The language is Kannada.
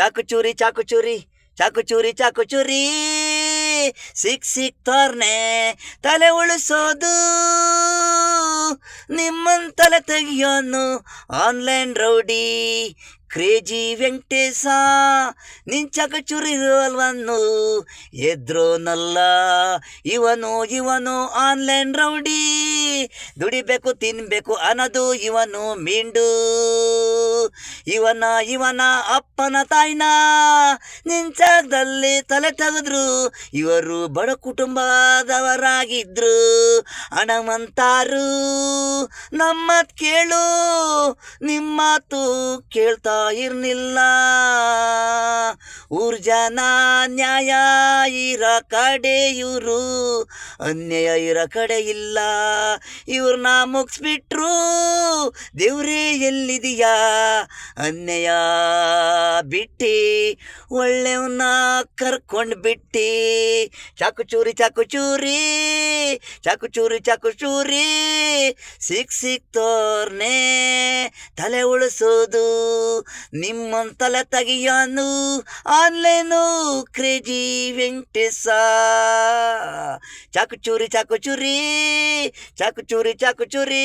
ಚಾಕು ಚೂರಿ ಚಾಕು ಚೂರಿ ಚಾಕು ಚೂರಿ ಚಾಕು ಚೂರಿ ಸಿಕ್ತೋರ್ನೆ ತಲೆ ಉಳಿಸೋದು ನಿಮ್ಮಂತಲೆ ತೆಗಿಯೋನು ಆನ್ಲೈನ್ ರೌಡಿ ಕ್ರೇಜಿ ವೆಂಕಟೇಶ ನಿನ್ ಚಕಚುರಿ ಅಲ್ವನ್ನು ಎದ್ರೋನಲ್ಲ ಇವನು ಆನ್ಲೈನ್ ರೌಡಿ ದುಡಿಬೇಕು ತಿನ್ಬೇಕು ಅನ್ನೋದು ಇವನು ಮೀಂಡು ಇವನ ಅಪ್ಪನ ತಾಯಿನ ನಿನ್ ಜಾಗದಲ್ಲಿ ತಲೆ ತೆಗೆದ್ರು ಇವರು ಬಡ ಕುಟುಂಬದವರಾಗಿದ್ರು ಹಣವಂತಾರು ನಮ್ಮತ್ ಕೇಳು ನಿಮ್ಮತ್ತು ಕೇಳ್ತಾ ಇರ್ಲಿಲ್ಲ ಊರ್ ಜನ ನ್ಯಾಯ ಇರ ಕಡೆ ಇವರು ಅನ್ಯಾಯ ಇರ ಕಡೆ ಇಲ್ಲ ಇವ್ರನ್ನ ಮುಗಿಸ್ಬಿಟ್ರು ದೇವ್ರೇ ಎಲ್ಲಿದೆಯಾ ಅನ್ಯಾಯ ಬಿಟ್ಟಿ ಒಳ್ಳೆಯವನ್ನ ಕರ್ಕೊಂಡು ಬಿಟ್ಟಿ ಚಾಕು ಚೂರಿ ಚಾಕು ಚೂರಿ ಚಾಕು ಚೂರಿ ಚಾಕು ಚೂರಿ ಸಿಕ್ತೋರ್ನೆ ತಲೆ ಉಳಿಸೋದು ನಿಮ್ಮನ್ ತಲೆ ತೆಗಿಯೋನು ಆನ್ಲೈನು ಕ್ರೇಜಿ ವೆಂಕಟೇಶ ಚಾಕು ಚೂರಿ ಚಾಕು ಚೂರಿ ಚಾಕು ಚೂರಿ ಚಾಕು ಚೂರಿ